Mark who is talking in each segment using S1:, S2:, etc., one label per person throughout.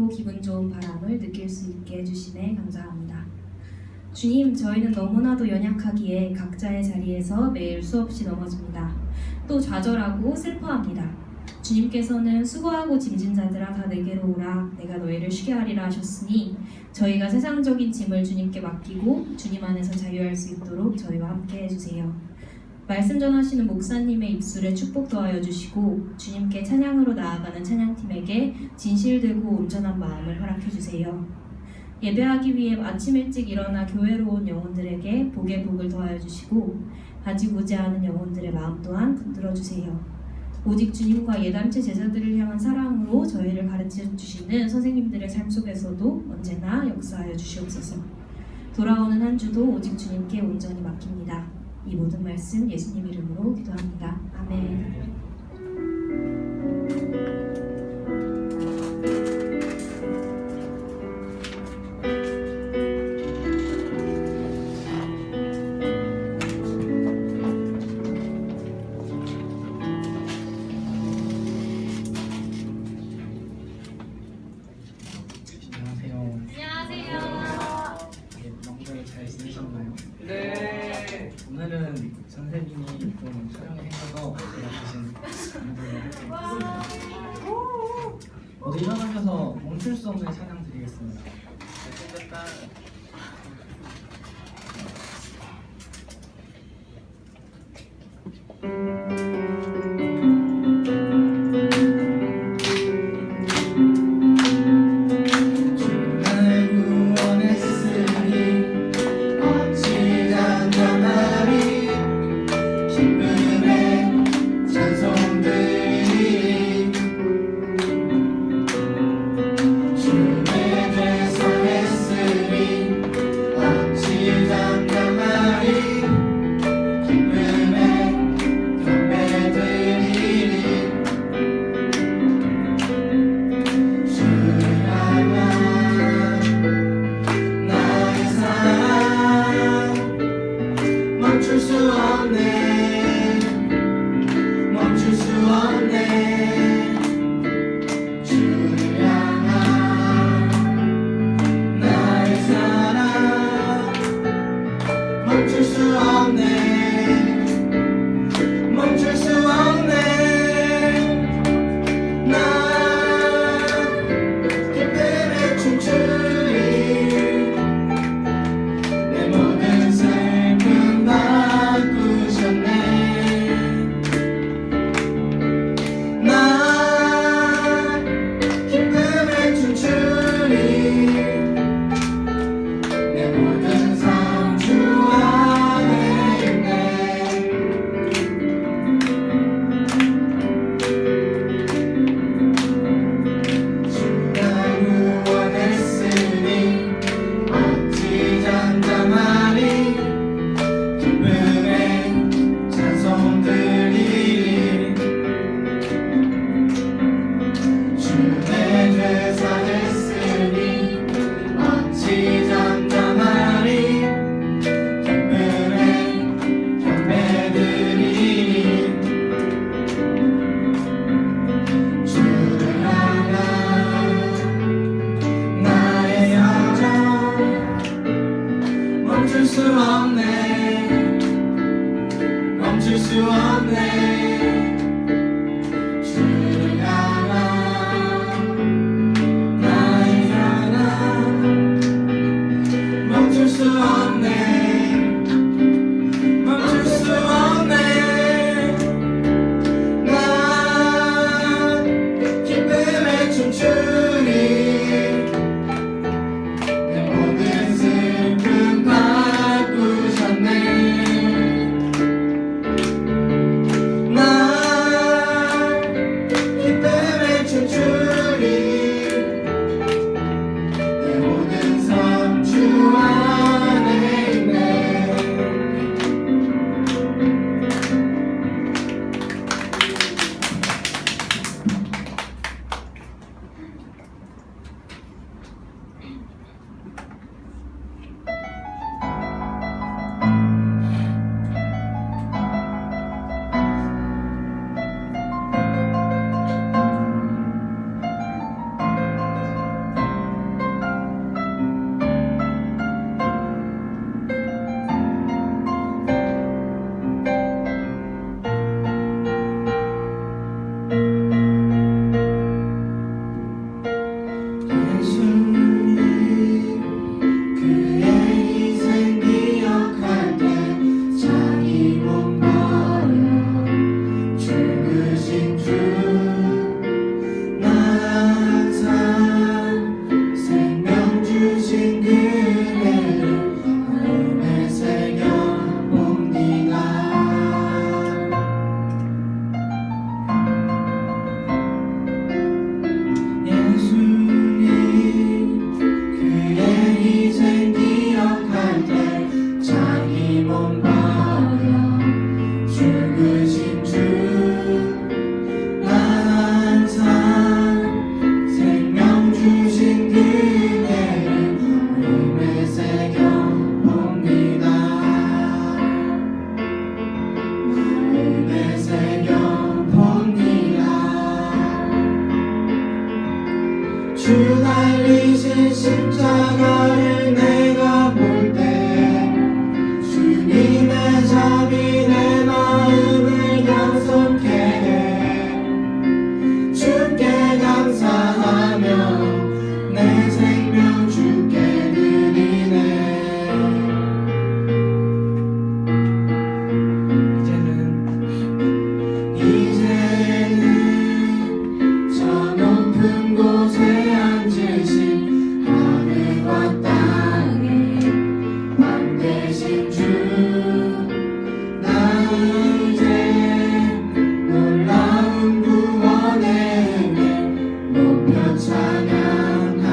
S1: 기분 좋은 바람을 느낄 수 있게 해주심에 감사합니다. 주님, 저희는 너무나도 연약하기에 각자의 자리에서 매일 수없이 넘어집니다. 또 좌절하고 슬퍼합니다. 주님께서는 수고하고 짐진 자들아 다 내게로 오라 내가 너희를 쉬게 하리라 하셨으니 저희가 세상적인 짐을 주님께 맡기고 주님 안에서 자유할 수 있도록 저희와 함께 해주세요. 말씀 전하시는 목사님의 입술에 축복 더하여 주시고 주님께 찬양으로 나아가는 찬양팀에게 진실되고 온전한 마음을 허락해 주세요. 예배하기 위해 아침 일찍 일어나 교회로 온 영혼들에게 복의 복을 더하여 주시고 가지고자 하는 영혼들의 마음 또한 붙들어 주세요. 오직 주님과 예단체 제자들을 향한 사랑으로 저희를 가르쳐 주시는 선생님들의 삶 속에서도 언제나 역사하여 주시옵소서. 돌아오는 한 주도 오직 주님께 온전히 맡깁니다. 이 모든 말씀 예수님 이름으로 기도합니다. 아멘.
S2: 명절 잘 지내셨나요?
S3: 네.
S2: 오늘은 선생님이 좀 촬영이 생겨서 제가 대신 인도를 해드리겠습니다. 모두 일어나셔서 멈출 수 없는 찬양 드리겠습니다. 잘생겼다.
S4: 멈출 수 없네 주를 향한
S3: 주 달리신 십자가를 내가 볼 때 주님의 잠이 내 마음을 경솔케 해. 주께 감사하며 내 생명 주께 드리네. 이제는 저 높은 곳에 앉으신 하늘과 땅에 왕 되신 주, 나 이제 놀라운 구원의 은혜 높여 찬양하리라.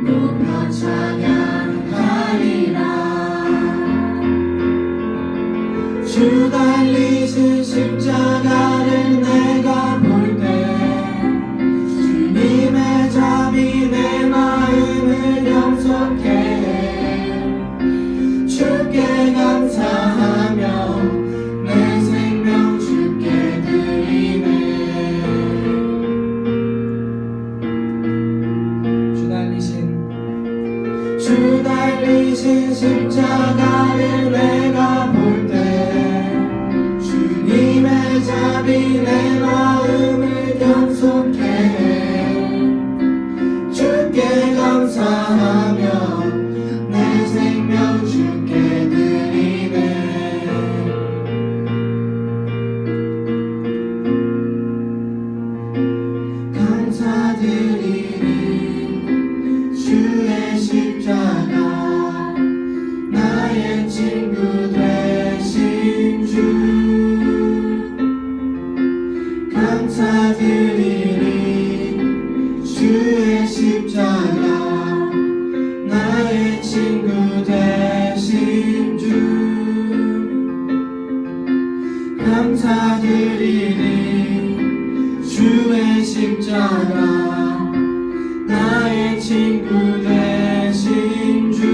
S3: 높여 찬양하리라. 주 달리신 십자가를 내가 볼 때 주님의 잠이 내 마음을 경솔케 해. 주께 감사하며 내 생명 주께 드리네. 주 달리신 십자가를 내가 볼 때 주님의 잠이 내 마음을 경솔케 해. 주께 감사하며 내 생명 주께 드리네. 감사드리니 주의 십자가 나의 친구 되신 주. 감사드리니 주의 십자가 나의 친구 되신 주. 감사드리니 주의 십자가 나의 친구 되신 주.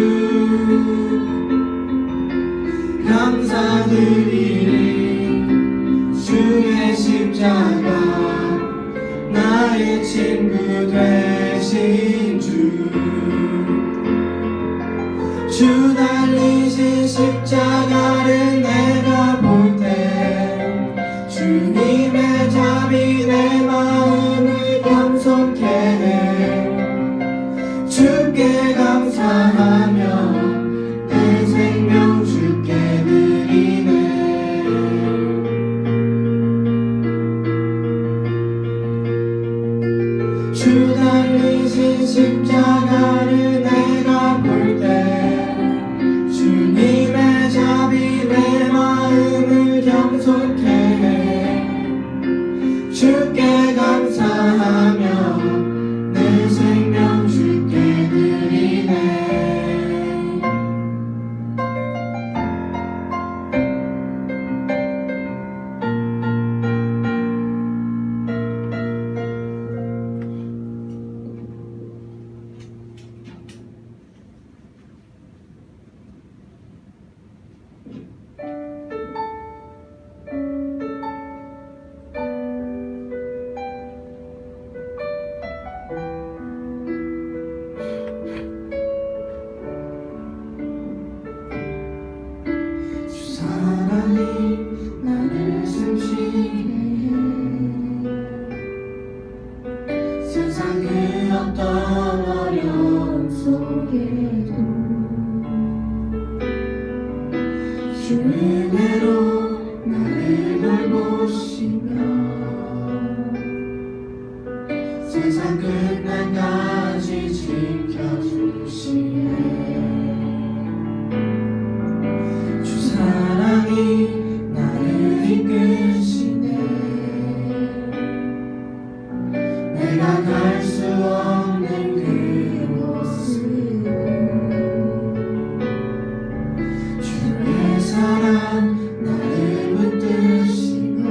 S3: 감사드리니 주의 십자가 나의 친구 되신 주. 주 달리신 십자가를 내가 볼 때 주님의 잠이 내 마음을 경솔케 해. 주께 감사하며 내 생명 주께 드리네. 주 달리신 십자가를 내가 볼 때 주님의 잠이 내 마음을 경솔케 해. 주께 감사하며 내 생명 주께 드리네. 주 사랑이 나를 숨쉬게 해. 세상 그 어떤 어려움 속에도 주 은혜로 나를 돌보시며 세상 끝날까지 지켜주시네. 주 사랑이 나를 이끄시네. 내가 갈 수 없는 그곳으로 주의 사랑 나를 붙드시며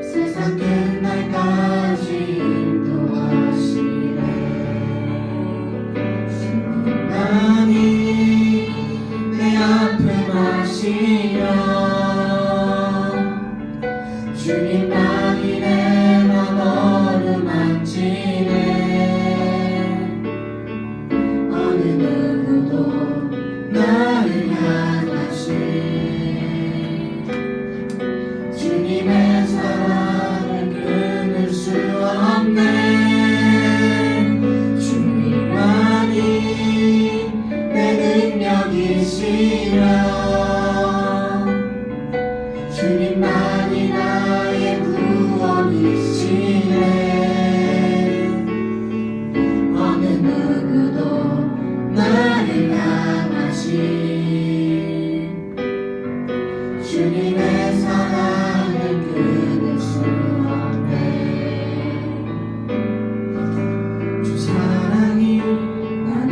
S3: 세상 끝날까지 인도하시네. 주님만이 내 아픔 아시며 주 주님만이 내 맘 어루만지네. 어느 누구도 나를 향하신 주님의 사랑을 끊을 수 없네. 주님만이 내 능력이시며 주님만이 나의 구원이시네. 어느 누구도 나를 향하신 주님의 사랑을 끊을 수 없네. 주 사랑이 나를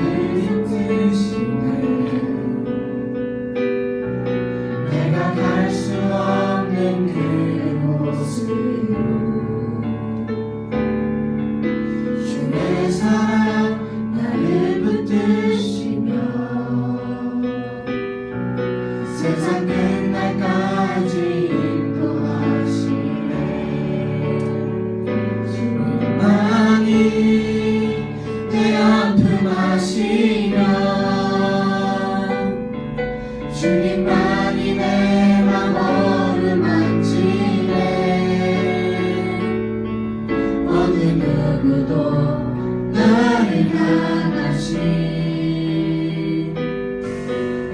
S3: 붙드시네. 내가 갈 수 없는 그곳으로 주의 사랑 나를 붙드시며 세상 끝날까지 인도하시네. 주님만이 내 아픔 아시며 주님만이 내 맘 어루만지네. 어느 누구도 나를 향하신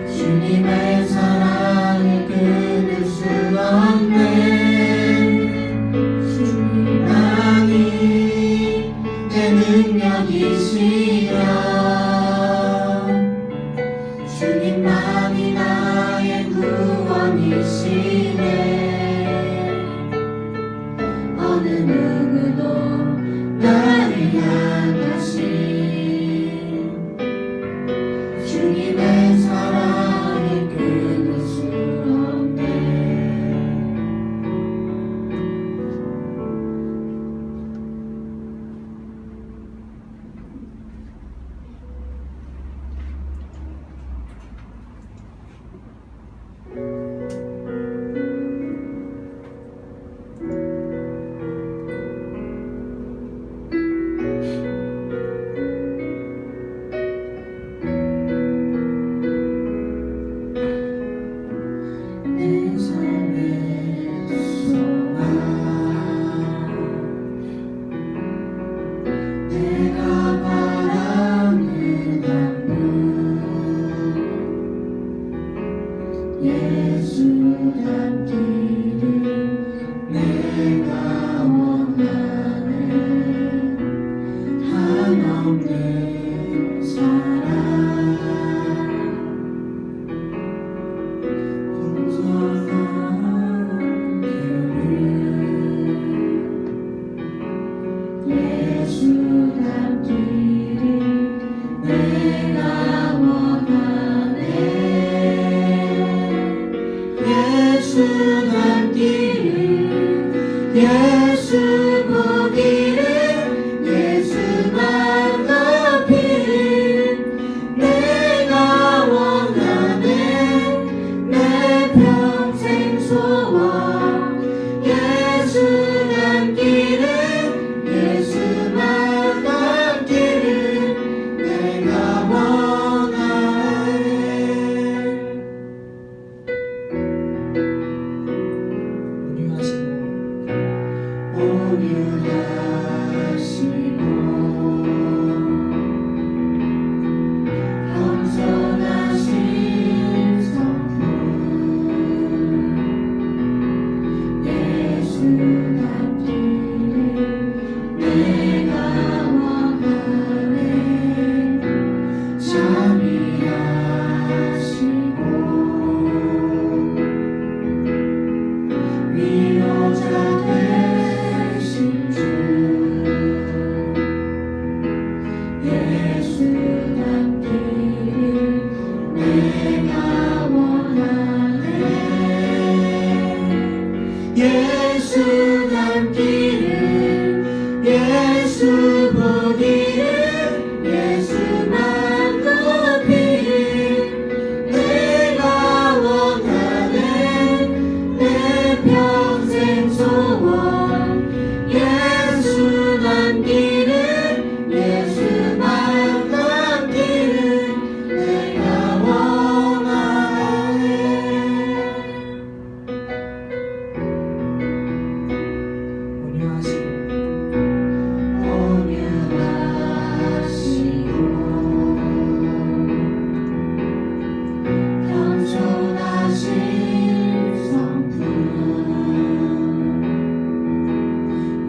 S3: 주님의 사랑을 끊을 수 없네. 주님만이 내 능력이시며 주님만이 나의 구원이시네. 어느 누구도 나를 향하신 주님의 사랑을 끊을 수 없네. 내 삶의 소망 내가 바라는 한 분 예수 닮기를 내가 원하네. 한없는 사랑 예수 닮기를 내가 원하네. 예수 닮기를 예수 보기를 예수만 닮기를 내가 원하네. 내 평생 소원 예수 닮기를 예수만 닮기를 내가 원하네. 온유하시고 겸손하신 성품 예수 닮기를 내가 원하네. 자비하시고 위로자 되신 주 왕 예수 남기는 예수만 남기는 내가 원하네
S2: 온유하시고
S3: 온유하시고 겸손하신 성품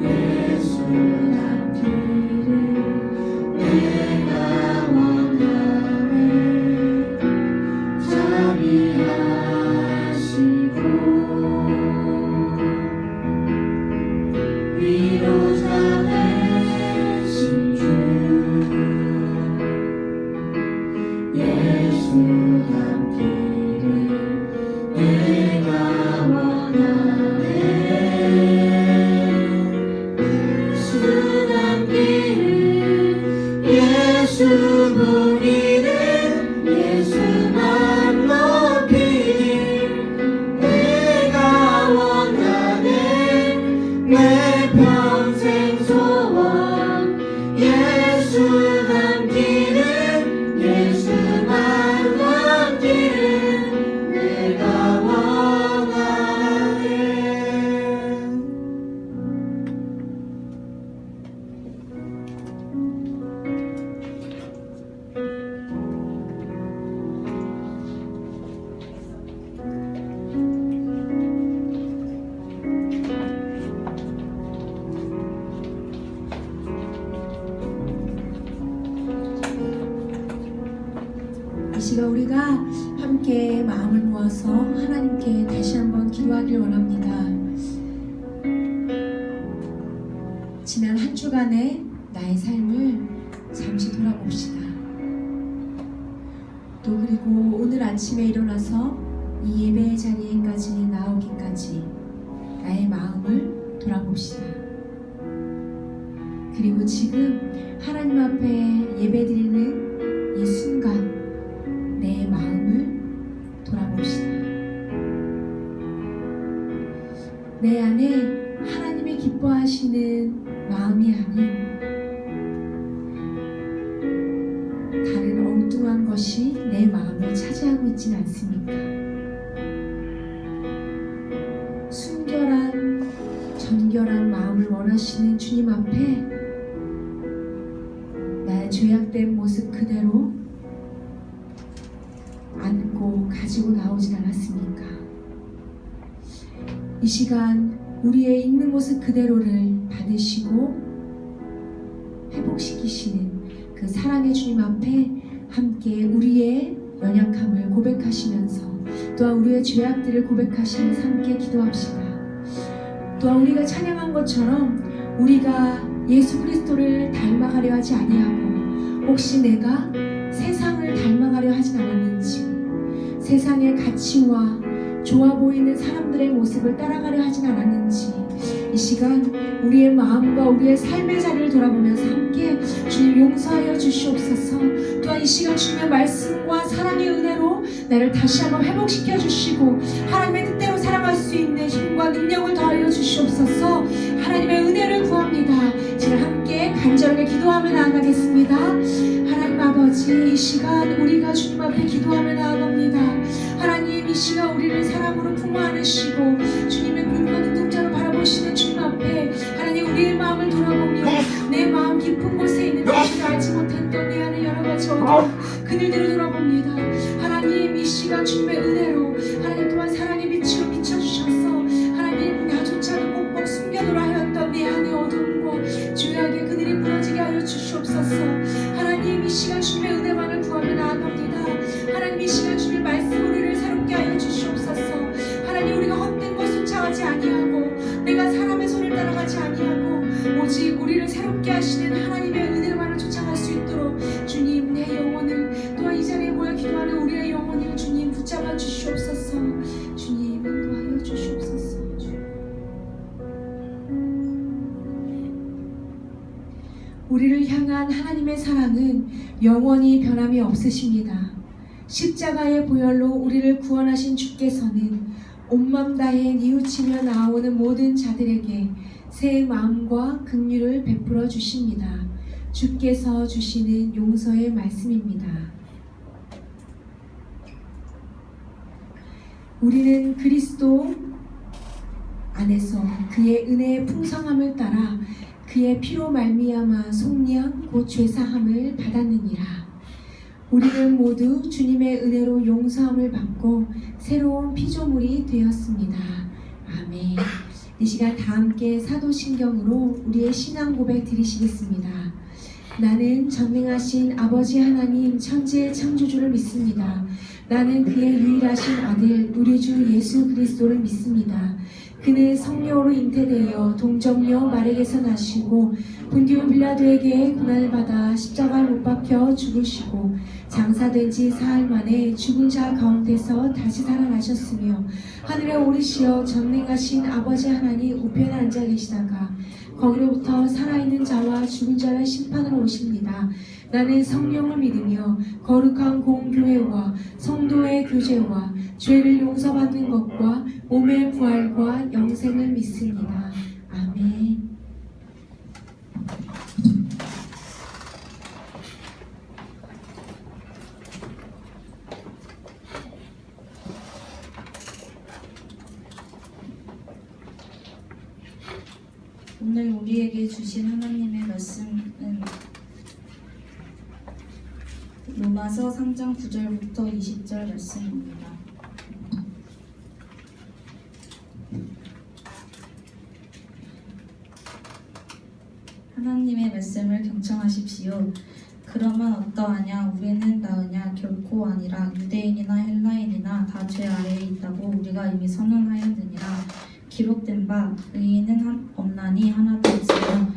S3: 예수 남기를 내가 원하네 자비하시고 위로자 되신 주 예수 남기를 내가 원하네 예수 남기를 예수 부리는 예수만 높이길 내가 원하네 내 평생 소원 예수 남기는 예수만 남기는 내가 원하네
S4: 이 시간 우리가 함께 마음을 모아서 하나님께 다시 한번 기도하길 원합니다. 지난 한 주간의 나의 삶을 잠시 돌아봅시다. 또 그리고 오늘 아침에 일어나서 이 예배의 자리에까지 나오기까지 나의 마음을 돌아봅시다. 그리고 지금 하나님 앞에 예배드리는 이 순간 내 마음을 돌아봅시다. 내 안에 하나님이 기뻐하시는 마음이 아닌 다른 엉뚱한 것이 내 마음을 차지하고 있지는 않습니까? 순결한 정결한 마음을 원하시는 주님 앞에 나의 죄악된 모습 그대로 안고 가지고 나오진 않았습니까? 이 시간 우리의 있는 모습 그대로를 받으시고 회복시키시는 그 사랑의 주님 앞에 함께 우리의 연약함을 고백하시면서 또한 우리의 죄악들을 고백하시면서 함께 기도합시다. 또한 우리가 찬양한 것처럼 우리가 예수 그리스도를 닮아가려 하지 아니하고 혹시 내가 세상을 닮아가려 하진 않았는지 세상의 가치와 좋아 보이는 사람들의 모습을 따라가려 하진 않았는지 이 시간 우리의 마음과 우리의 삶의 자리를 돌아보면서 함께 주님 용서하여 주시옵소서. 또한 이 시간 주님의 말씀과 사랑의 은혜로 나를 다시 한번 회복시켜 주시고 하나님의 뜻대로 살아갈 수 있는 힘과 능력을 더하여 주시옵소서. 하나님의 은혜를 구합니다. 지금 함께 간절하게 기도하며 나아가겠습니다. 하나님 아버지 이 시간 우리가 주님 앞에 기도하며 나아갑니다. 하나님 이 시간 우리를 사랑으로 품어 안으시고 주님의 눈과 눈동자로 바라보시는 주님 앞에 하나님 우리의 마음을 돌아보며 내 마음 깊은 곳에 있는 것을 알지 못했던 내 안에 여러 가지 어두운 그늘들을 돌아봅니다. 하나님 이 시간 주님의 은혜로 하나님 또한 사랑의 빛으로 비춰주셔서 하나님 나조차도 꼭꼭 숨겨두라 하였던 내 안의 어두움과 죄악의 그늘이 무너지게 하여 주시옵소서. 하나님 이 시간 주님의 은혜만을 구하며 나아갑니다. 하나님 이 시간 주님의 말씀 우리를 새롭게 하여 주시옵소서. 하나님 우리가 헛된 것 쫓아가지 아니하고 내가 사람의 손을 따라가지 아니하고 오직 우리를 새롭게 하시는 하나님의 은혜만을 쫓아갈 수 있도록 주님 내 영혼을 또한 이 자리에 모여 기도하는 우리의 영혼을 주님 붙잡아 주시옵소서. 주님 인도하여 주시옵소서. 우리를 향한 하나님의 사랑은 영원히 변함이 없으십니다. 십자가의 보혈로 우리를 구원하신 주께서는 온맘 다해 뉘우치며 나오는 모든 자들에게 새 마음과 긍휼을 베풀어 주십니다. 주께서 주시는 용서의 말씀입니다. 우리는 그리스도 안에서 그의 은혜의 풍성함을 따라 그의 피로 말미암아 속량 곧 죄사함을 받았느니라. 우리는 모두 주님의 은혜로 용서함을 받고 새로운 피조물이 되었습니다. 아멘. 이 시간 다 함께 사도신경으로 우리의 신앙 고백 드리시겠습니다. 나는 전능하신 아버지 하나님 천지의 창조주를 믿습니다. 나는 그의 유일하신 아들 우리 주 예수 그리스도를 믿습니다. 그는 성령으로 잉태되어 동정녀 마리에게서 나시고 본디오 빌라도에게 고난을 받아 십자가에 못 박혀 죽으시고 장사된 지 사흘 만에 죽은 자 가운데서 다시 살아나셨으며 하늘에 오르시어 전능하신 아버지 하나님 우편에 앉아 계시다가 거기로부터 살아있는 자와 죽은 자를 심판으로 오십니다. 나는 성령을 믿으며 거룩한 공교회와 성도의 교제와 죄를 용서받는 것과 몸의 부활과 영생을 믿습니다. 아멘.
S1: 오늘 우리에게 주신 하나님의 말씀은 로마서 3장 9절부터 20절 말씀입니다. 하나님의 말씀을 경청하십시오. 그러면 어떠하냐? 우리는 나으냐? 결코 아니라. 유대인이나 헬라인이나 다 죄 아래에 있다고 우리가 이미 선언하였느니라. 기록된 바 의인은 없나니 하나도 없으며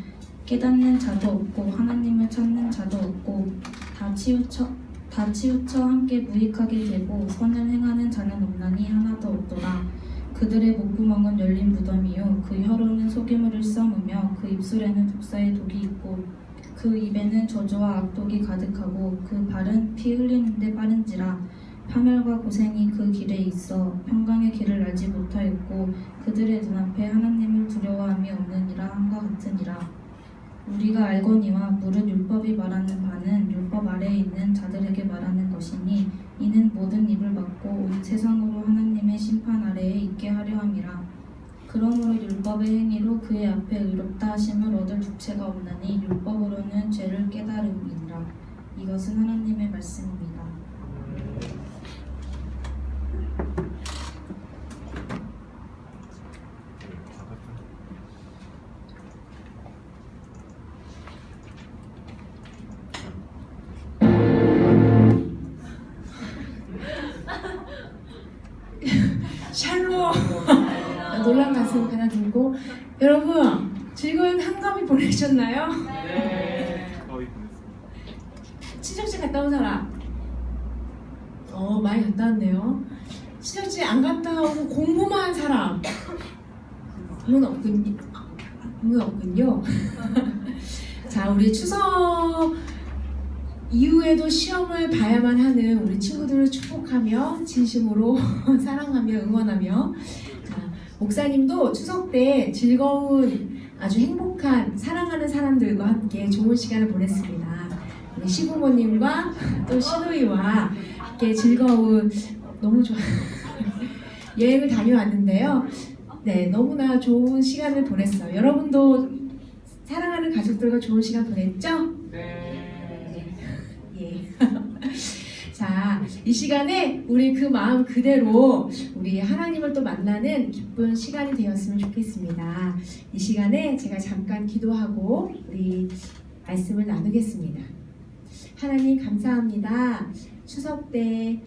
S1: 깨닫는 자도 없고 하나님을 찾는 자도 없고 다 치우쳐 함께 무익하게 되고 선을 행하는 자는 없나니 하나도 없도다. 그들의 목구멍은 열린 무덤이요 그 혀로는 소기물을 써무며 그 입술에는 독사의 독이 있고 그 입에는 저주와 악독이 가득하고 그 발은 피 흘리는데 빠른지라. 파멸과 고생이 그 길에 있어 평강의 길을 알지 못하였고 그들의 눈앞에 하나님을 두려워함이 없느니라 함과 같으니라. 우리가 알거니와 무릇 율법이 말하는 바는 율법 아래에 있는 자들에게 말하는 것이니 이는 모든 입을 막고 온 세상으로 하나님의 심판 아래에 있게 하려 함이라. 그러므로 율법의 행위로 그의 앞에 의롭다 하심을 얻을 주체가 없나니 율법으로는 죄를 깨달음이니라. 이것은 하나님의 말씀입니다.
S4: 샬롬. 놀란 말씀 하나 들고 여러분 즐거운 한가위 보내셨나요?
S5: 네. 거의 보냈습니다.
S4: 친정집 갔다 온 사람? 많이 갔다 왔네요. 친정집 안 갔다 오고 공부만 한 사람? 그건 없군요. 자, 우리 추석 이후에도 시험을 봐야만 하는 우리 친구들을 축복하며 진심으로 사랑하며 응원하며, 자, 목사님도 추석 때 즐거운 아주 행복한 사랑하는 사람들과 함께 좋은 시간을 보냈습니다. 우리 시부모님과 또 시누이와 함께 즐거운 너무 좋아 여행을 다녀왔는데요. 네, 너무나 좋은 시간을 보냈어요. 여러분도 사랑하는 가족들과 좋은 시간 보냈죠?
S5: 네.
S4: 예. 자, 이 시간에 우리 그 마음 그대로 우리 하나님을 또 만나는 기쁜 시간이 되었으면 좋겠습니다. 이 시간에 제가 잠깐 기도하고 우리 말씀을 나누겠습니다. 하나님 감사합니다. 추석 때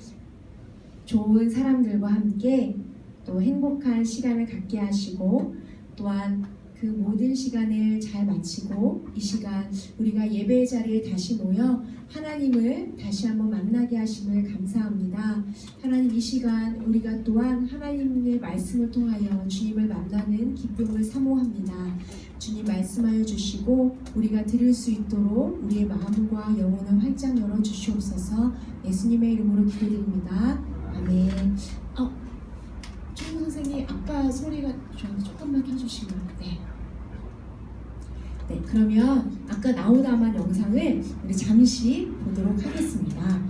S4: 좋은 사람들과 함께 또 행복한 시간을 갖게 하시고 또한 그 모든 시간을 잘 마치고 이 시간 우리가 예배의 자리에 다시 모여 하나님을 다시 한번 만나게 하심을 감사합니다. 하나님 이 시간 우리가 또한 하나님의 말씀을 통하여 주님을 만나는 기쁨을 사모합니다. 주님 말씀하여 주시고 우리가 들을 수 있도록 우리의 마음과 영혼을 활짝 열어 주시옵소서. 예수님의 이름으로 기도드립니다. 아멘. 총무 선생님 선생님 아까 소리가 조금만 켜주시면 네. 네, 그러면 아까 나오다만 영상을 우리 잠시 보도록 하겠습니다.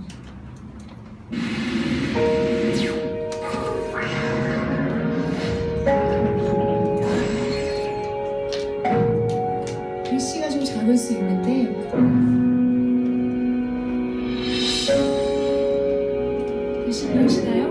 S4: 글씨가 좀 작을 수 있는데 글씨 보이시나요?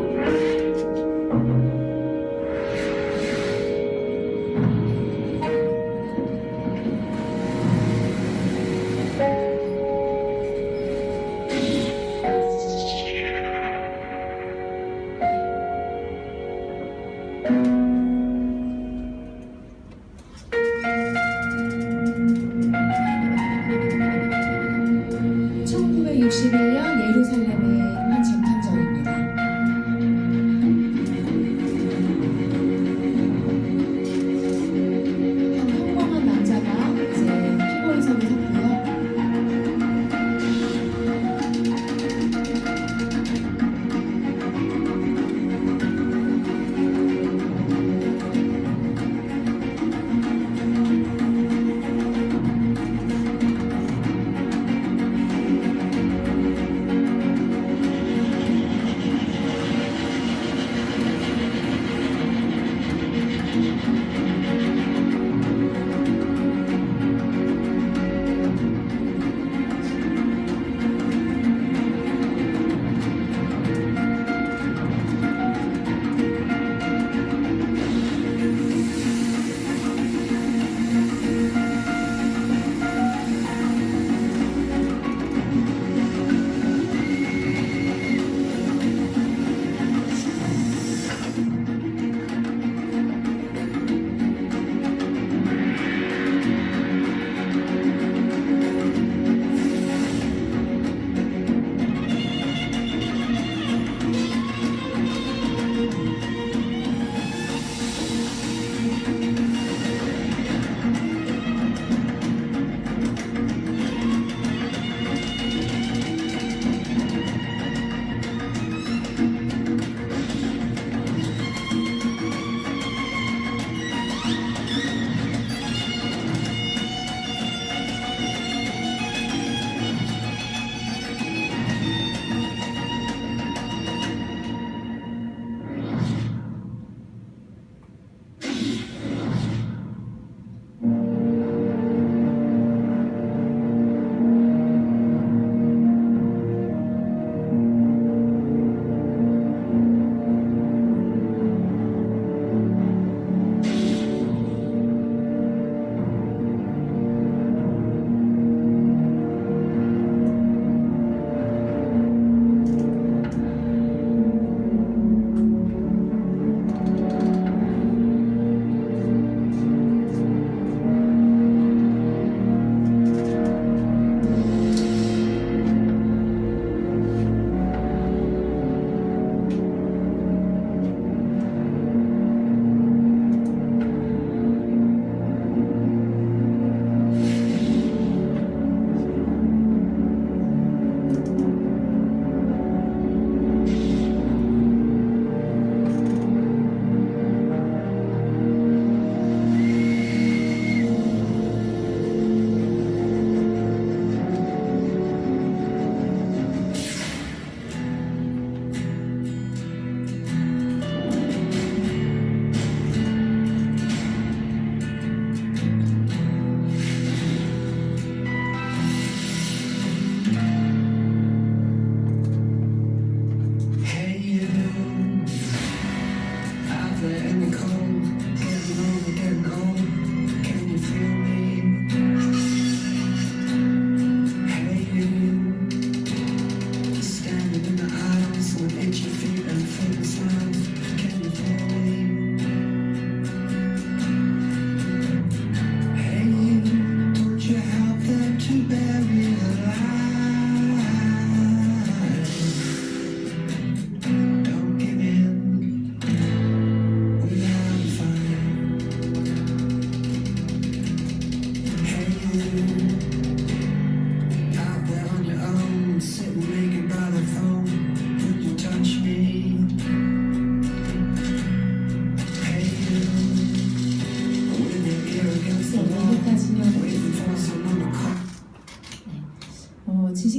S4: 예루살렘의 한 재판정입니다. 한 평범한 남자가 이제 피고인석에 섰고요.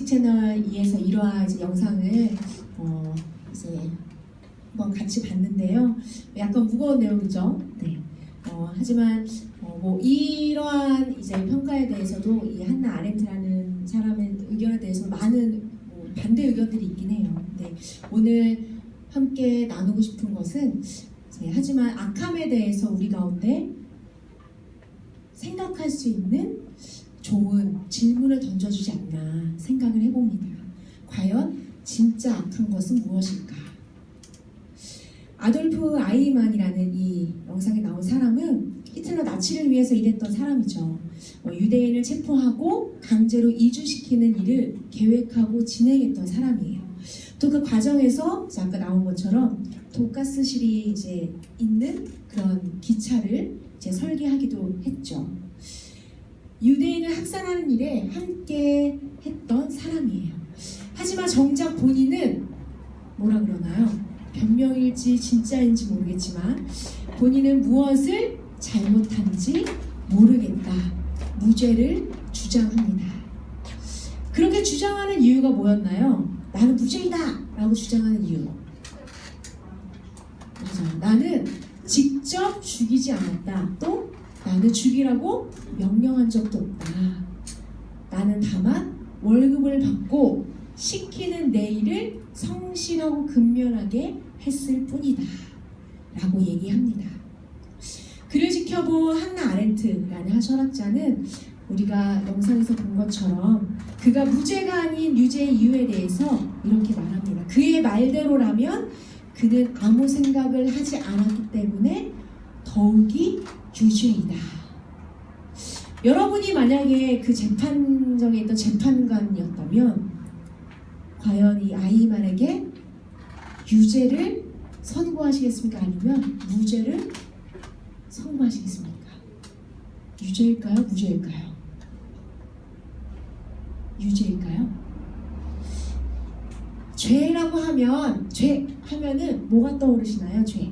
S4: 채널 2에서 1화 이제 영상을 이제 한번 같이 봤는데요. 약간 무거운 내용이죠. 네. 하지만 뭐 이러한 이제 평가에 대해서도 이 한나 아렌트라는 사람의 의견에 대해서 많은 반대 의견들이 있긴 해요. 네. 오늘 함께 나누고 싶은 것은 하지만 악함에 대해서 우리 가운데 생각할 수 있는 좋은 질문을 던져주지 않나 생각을 해봅니다. 과연 진짜 악한 것은 무엇일까? 아돌프 아이히만이라는 이 영상에 나온 사람은 히틀러 나치를 위해서 일했던 사람이죠. 유대인을 체포하고 강제로 이주시키는 일을 계획하고 진행했던 사람이에요. 또 그 과정에서 아까 나온 것처럼 독가스실이 이제 있는 그런 기차를 이제 설계하기도 했죠. 유대인을 학살하는 일에 함께 했던 사람이에요. 하지만 정작 본인은 뭐라 그러나요? 변명일지 진짜인지 모르겠지만 본인은 무엇을 잘못한지 모르겠다. 무죄를 주장합니다. 그렇게 주장하는 이유가 뭐였나요? 나는 무죄이다 라고 주장하는 이유. 맞아. 나는 직접 죽이지 않았다. 또 나는 죽이라고 명령한 적도 없다. 나는 다만 월급을 받고 시키는 내 일을 성실하고 근면하게 했을 뿐이다 라고 얘기합니다. 그를 지켜본 한나 아렌트라는 철학자는 우리가 영상에서 본 것처럼 그가 무죄가 아닌 유죄의 이유에 대해서 이렇게 말합니다. 그의 말대로라면 그는 아무 생각을 하지 않았기 때문에 더욱이 유죄이다. 여러분이 만약에 그 재판정에 있던 재판관이었다면 과연 이 아이히만에게 유죄를 선고하시겠습니까? 아니면 무죄를 선고하시겠습니까? 유죄일까요? 무죄일까요? 유죄일까요? 죄라고 하면 죄 하면은 뭐가 떠오르시나요? 죄.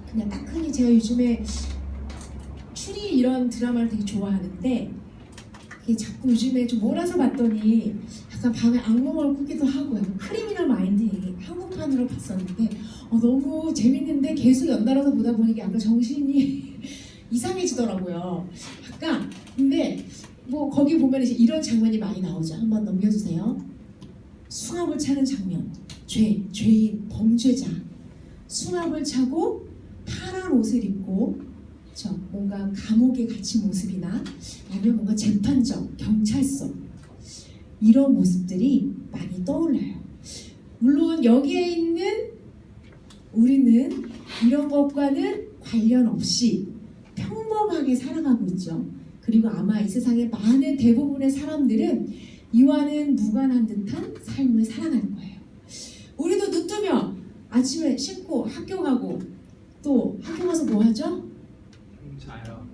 S4: 그냥 딱 흔히 제가 요즘에 추리 이런 드라마를 되게 좋아하는데 그게 자꾸 요즘에 좀 몰아서 봤더니 약간 밤에 악몽을 꾸기도 하고 약간 크리미널 마인드 한국판으로 봤었는데 너무 재밌는데 계속 연달아서 보다 보니까 약간 정신이 이상해지더라고요. 약간 근데 뭐 거기 보면 이제 이런 장면이 많이 나오죠. 한번 넘겨주세요. 수갑을 차는 장면. 죄인, 범죄자. 수갑을 차고 파란 옷을 입고 뭔가 감옥에 갇힌 모습이나 아니면 뭔가 재판정, 경찰서 이런 모습들이 많이 떠올라요. 물론 여기에 있는 우리는 이런 것과는 관련 없이 평범하게 살아가고 있죠. 그리고 아마 이 세상의 많은 대부분의 사람들은 이와는 무관한 듯한 삶을 살아갈 거예요. 우리도 눈 뜨면 아침에 씻고 학교 가고 또 학교 가서 뭐 하죠?
S2: 자요.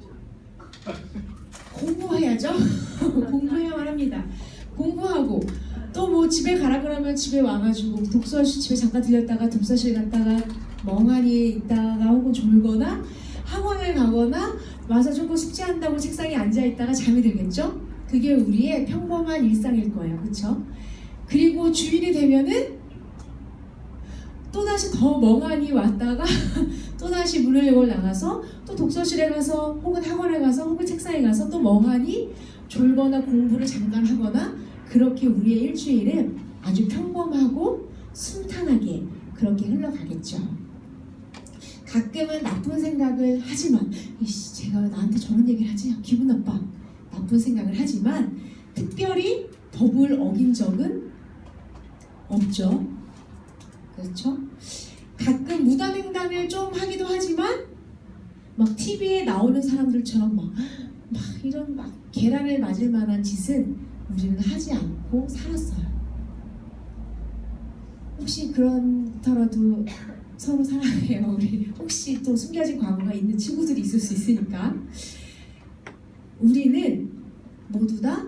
S4: 공부해야죠. 공부해야만 합니다. 공부하고 또 뭐 집에 가라 그러면 집에 와가지고 독서실 집에 잠깐 들렸다가 독서실 갔다가 멍하니 있다가 혹은 졸거나 학원을 가거나 와서 조금 숙제한다고 책상에 앉아있다가 잠이 들겠죠? 그게 우리의 평범한 일상일 거예요. 그렇죠? 그리고 주일이 되면은 또다시 더 멍하니 왔다가 또다시 문을 열고 나가서 또 독서실에 가서 혹은 학원에 가서 혹은 책상에 가서 또 멍하니 졸거나 공부를 잠깐 하거나 그렇게 우리의 일주일은 아주 평범하고 순탄하게 그렇게 흘러가겠죠. 가끔은 나쁜 생각을 하지만 제가 나한테 저런 얘기를 하지? 기분 나빠. 나쁜 생각을 하지만 특별히 법을 어긴 적은 없죠. 그렇죠? 가끔 무단횡단을 좀 하기도 하지만 막 TV에 나오는 사람들처럼 막 이런 막 계란을 맞을 만한 짓은 우리는 하지 않고 살았어요. 혹시 그렇더라도 서로 사랑해요. 우리 혹시 또 숨겨진 과거가 있는 친구들이 있을 수 있으니까 우리는 모두 다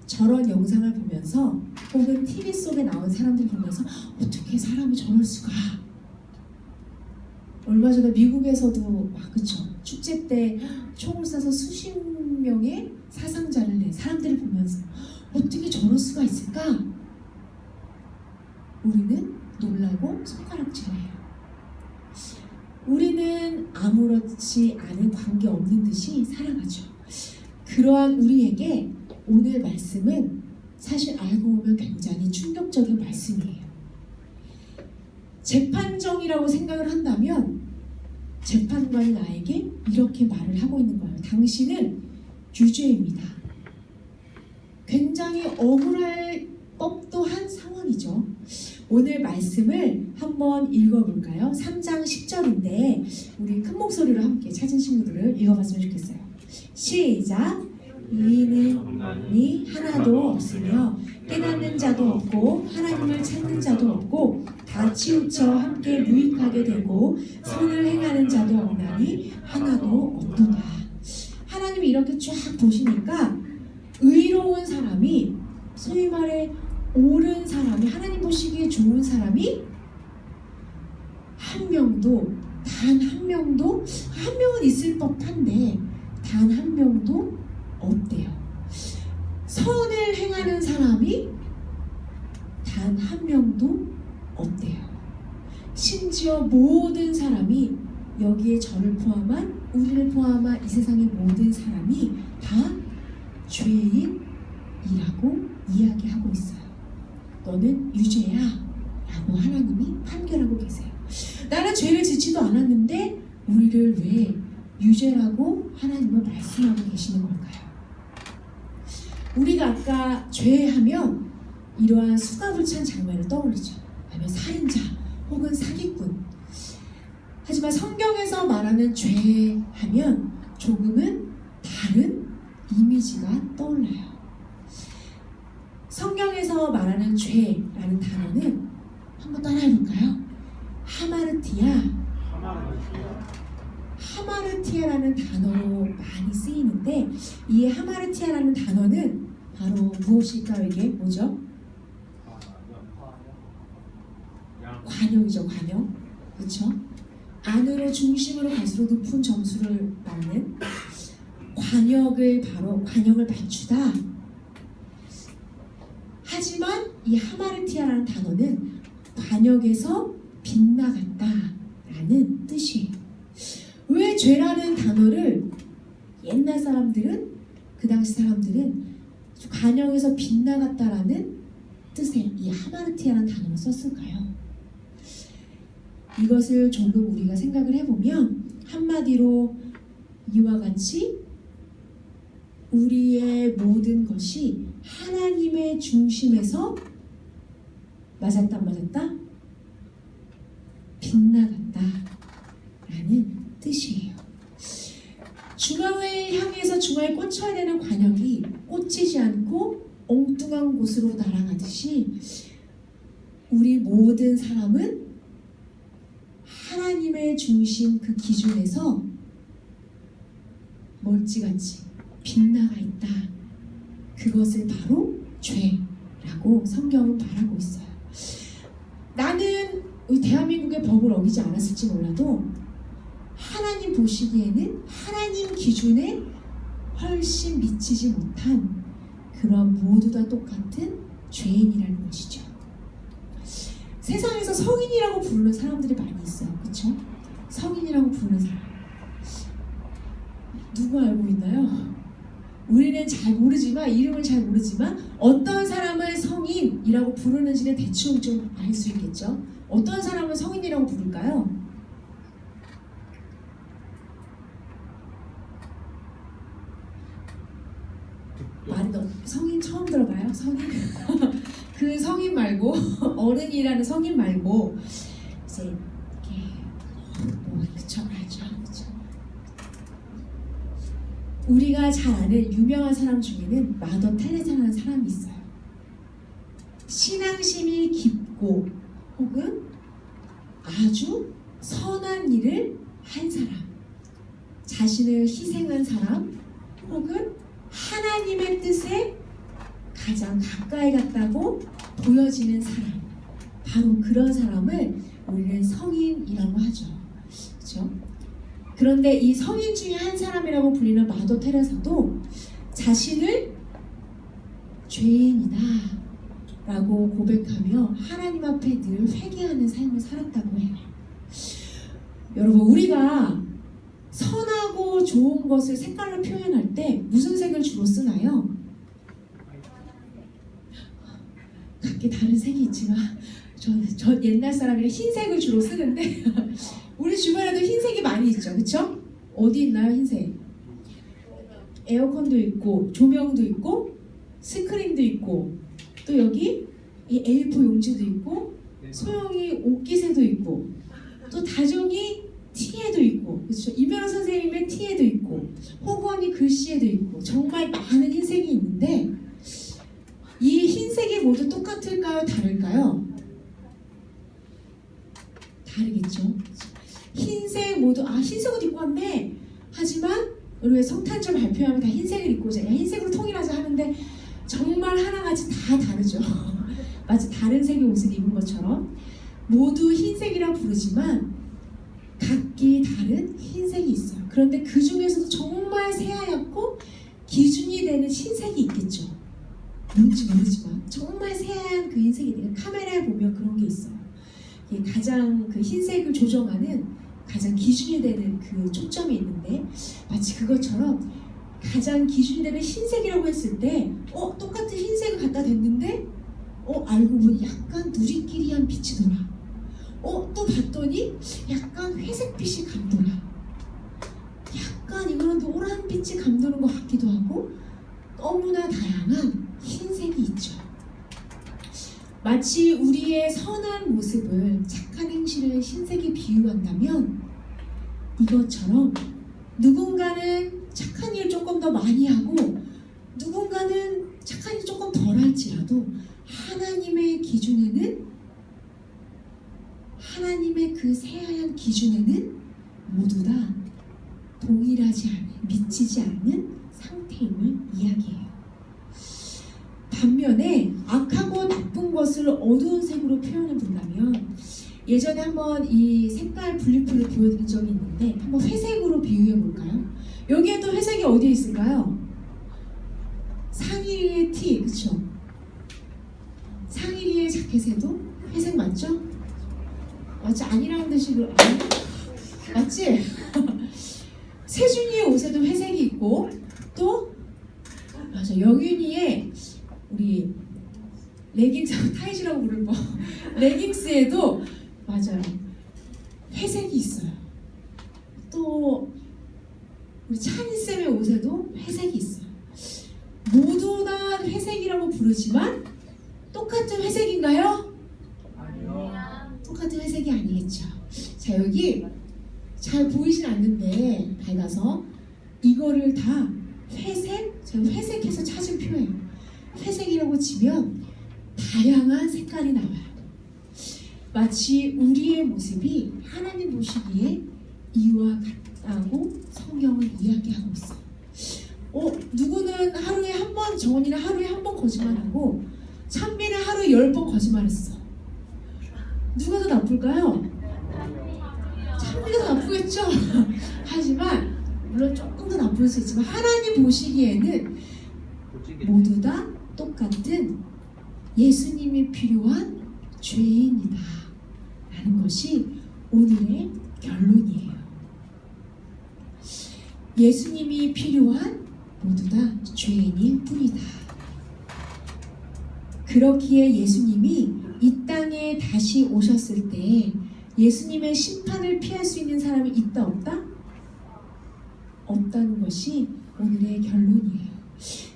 S4: 저런 영상을 보면서 혹은 TV 속에 나온 사람들 보면서 어떻게 사람이 저럴 수가. 얼마 전에 미국에서도 그쵸 축제 때 총을 쏴서 수십 명의 사상자를 낸 사람들을 보면서 우리는 놀라고 손가락질해요. 우리는 아무렇지 않은 관계 없는 듯이 살아가죠. 그러한 우리에게 오늘 말씀은 사실 알고 보면 굉장히 충격적인 말씀이에요. 재판정이라고 생각을 한다면 재판관이 나에게 이렇게 말을 하고 있는 거예요. 당신은 유죄입니다. 굉장히 억울할 법도 한 상황이죠. 오늘 말씀을 한번 읽어볼까요? 3장 10절인데 우리 큰 목소리로 함께 찾은 친구들을 읽어봤으면 좋겠어요. 시작! 의인이 하나도 없으며 깨닫는 자도 없고 하나님을 찾는 자도 없고 다 치우쳐 함께 무익하게 되고 선을 행하는 자도 없나니 하나도 없도다. 하나님이 이렇게 쫙 보시니까 의로운 사람이, 소위 말해 옳은 사람이, 하나님 보시기에 좋은 사람이 한 명도, 단 한 명도, 한 명은 있을 법한데 단 한 명도 없대요. 선을 행하는 사람이 단 한 명도 없대요. 심지어 모든 사람이, 여기에 저를 포함한, 우리를 포함한 이 세상의 모든 사람이 다 죄인이라고 이야기하고 있어요. 너는 유죄야 라고 하나님이 판결하고 계세요. 나는 죄를 짓지도 않았는데 우리를 왜 유죄라고 하나님은 말씀하고 계시는 걸까요? 우리가 아까 죄하면 이러한 수가불찬 장면을 떠올리죠. 아니면 살인자 혹은 사기꾼. 하지만 성경에서 말하는 죄하면 조금은 다른 이미지가 떠올라요. 성경에서 말하는 죄라는 단어는 한번 따라해볼까요? 하마르티아. 하마르티아라는 단어로 많이 쓰이는데 이 하마르티아라는 단어는 바로 무엇일까요? 이게 뭐죠? 관역이죠. 관역. 그렇죠? 안으로 중심으로 갈수록 높은 점수를 받는 관역을 맞추다. 하지만 이 하마르티아라는 단어는 관역에서 빗나갔다라는 뜻이에요. 왜 죄라는 단어를 옛날 사람들은, 그 당시 사람들은 관역에서 빗나갔다라는 뜻의 이 하마르티아라는 단어를 썼을까요? 이것을 조금 우리가 생각을 해보면 한마디로 이와 같이 우리의 모든 것이 하나님의 중심에서 맞았다 안 맞았다? 빗나갔다 라는 뜻이에요. 중앙을 향해서 중앙에 꽂혀야 되는 관역이 꽂히지 않고 엉뚱한 곳으로 날아가듯이 우리 모든 사람은 하나님의 중심 그 기준에서 멀찌감치 빗나가 있다. 그것을 바로 죄라고 성경은 말하고 있어요. 나는 우리 대한민국의 법을 어기지 않았을지 몰라도 하나님 보시기에는 하나님 기준에 훨씬 미치지 못한 그런 모두 다 똑같은 죄인이라는 것이죠. 세상에서 성인이라고 부르는 사람들이 많이 있어요. 그렇죠? 성인이라고 부르는 사람 누구 알고 있나요? 우리는 잘 모르지만, 이름을 잘 모르지만 어떤 사람을 성인이라고 부르는지는 대충 좀 알 수 있겠죠? 어떤 사람을 성인이라고 부를까요? 성인 처음 들어봐요? 성인? 그 성인 말고 어른이라는 성인 말고 이제 이렇게 그쵸, 알죠? 그쵸? 우리가 잘 아는 유명한 사람 중에는 마더 테레사라는 사람이 있어요. 신앙심이 깊고 혹은 아주 선한 일을 한 사람, 자신을 희생한 사람, 혹은 하나님의 뜻에 가장 가까이 갔다고 보여지는 사람, 바로 그런 사람을 우리는 성인이라고 하죠. 그렇죠? 그런데 이 성인 중에 한 사람이라고 불리는 마더 테레사도 자신을 죄인이다 라고 고백하며 하나님 앞에 늘 회개하는 삶을 살았다고 해요. 여러분, 우리가 선하고 좋은 것을 색깔로 표현할 때 무슨 색을 주로 쓰나요? 각기 다른 색이 있지만 저 옛날 사람이라 흰색을 주로 쓰는데 우리 주변에도 흰색이 많이 있죠, 그렇죠? 어디 있나요, 흰색? 에어컨도 있고 조명도 있고 스크린도 있고 또 여기 이 A4 용지도 있고 소영이 옷깃에도 있고 또 다정이 티에도 있고, 그렇죠? 이면호 선생님의 티에도 있고 호건이 글씨에도 있고 정말 많은 흰색이 있는데 이 흰색이 모두 똑같을까요? 다를까요? 다르겠죠. 흰색 모두 흰색 옷 입고 왔네. 하지만 우리 왜 성탄절 발표하면 다 흰색을 입고 오자. 흰색으로 통일하자 하는데 정말 하나같이 다 다르죠. 마치 다른 색의 옷을 입은 것처럼 모두 흰색이라 부르지만 각기 다른 흰색이 있어요. 그런데 그 중에서도 정말 새하얗고 기준이 되는 흰색이 있겠죠. 뭔지 모르지만 정말 새하얀 그 흰색이 있는 카메라에 보면 그런 게 있어요. 이게 가장 그 흰색을 조정하는 가장 기준이 되는 그 초점이 있는데 마치 그것처럼 가장 기준이 되는 흰색이라고 했을 때 똑같은 흰색을 갖다 댔는데 알고 보니 약간 누리끼리한 빛이 돌아. 또 봤더니 약간 회색빛이 감돌아. 약간 이거는 노란빛이 감도는 것 같기도 하고 너무나 다양한 흰색이 있죠. 마치 우리의 선한 모습을 착한 행실을 흰색에 비유한다면 이것처럼 누군가는 착한 일 조금 더 많이 하고 누군가는 착한 일 조금 덜 할지라도 하나님의 기준에는 하나님의 그 새하얀 기준에는 모두 다 동일하지 않은 미치지 않는 상태임을 이야기해요. 반면에 악하고 나쁜 것을 어두운 색으로 표현해 본다면 예전에 한번 이 색깔 분리표를 보여드린 적이 있는데 한번 회색으로 비유해 볼까요? 여기에도 회색이 어디에 있을까요? 상의의 티, 그쵸? 상의의 자켓에도 회색 맞죠? 맞지? 아니라는 듯이 맞지? 세준이의 옷에도 회색이 있고 또 맞아 영윤이의 우리 레깅스 타이즈라고 부를 거 레깅스에도 맞아요 회색이 있어요. 또 우리 찬이쌤의 옷에도 회색이 있어요. 모두 다 회색이라고 부르지만 똑같은 회색인가요?
S2: 아니요.
S4: 똑같은 회색이 아니겠죠. 자, 여기 잘 보이진 않는데 밝아서 이거를 다 회색, 제가 회색해서 찾은 표예요. 회색이라고 치면 다양한 색깔이 나와요. 마치 우리의 모습이 하나님 보시기에 이와 같다고 성경을 이야기하고 있어요. 누구는 하루에 한 번, 정원이는 하루에 한 번 거짓말하고 찬미는 하루에 10번 거짓말했어. 누가 더 나쁠까요? 찬미가 더 나쁘겠죠? 하지만 물론 조금 더 나쁠 수 있지만 하나님 보시기에는 모두 다 똑같은 예수님이 필요한 죄인이다 라는 것이 오늘의 결론이에요. 예수님이 필요한 모두 다 죄인일 뿐이다. 그렇기에 예수님이 이 땅에 다시 오셨을 때 예수님의 심판을 피할 수 있는 사람이 있다 없다? 없다는 것이 오늘의 결론이에요.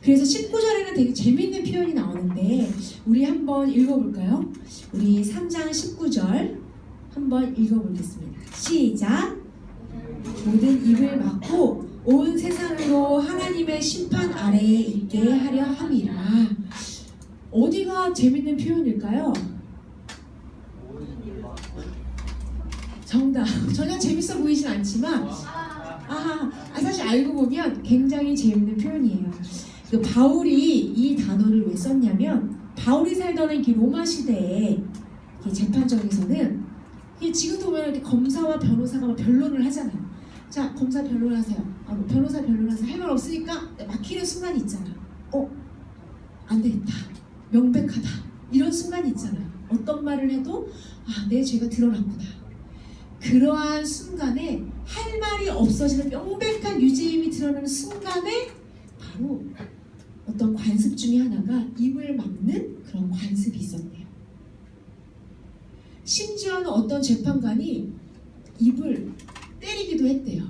S4: 그래서 19절에는 되게 재미있는 표현이 나오는데 우리 한번 읽어볼까요? 우리 3장 19절 한번 읽어보겠습니다. 시작! 모든 입을 막고 온 세상으로 하나님의 심판 아래에 있게 하려 함이라. 어디가 재밌는 표현일까요? 정답. 전혀 재밌어 보이진 않지만 사실 알고 보면 굉장히 재밌는 표현이에요. 그 바울이 이 단어를 왜 썼냐면 바울이 살던 이 로마 시대에 재판정에서는 지금도 보면 이렇게 검사와 변호사가 막 변론을 하잖아요. 자, 검사 변론하세요. 변호사 변론하세요. 할 말 없으니까 막히는 순간이 있잖아. 안 되겠다. 명백하다. 이런 순간이 있잖아요. 어떤 말을 해도 내 죄가 드러났구나. 그러한 순간에 할 말이 없어지는 명백한 유죄임이 드러나는 순간에 바로 어떤 관습 중에 하나가 입을 막는 그런 관습이 있었대요. 심지어는 어떤 재판관이 입을 때리기도 했대요.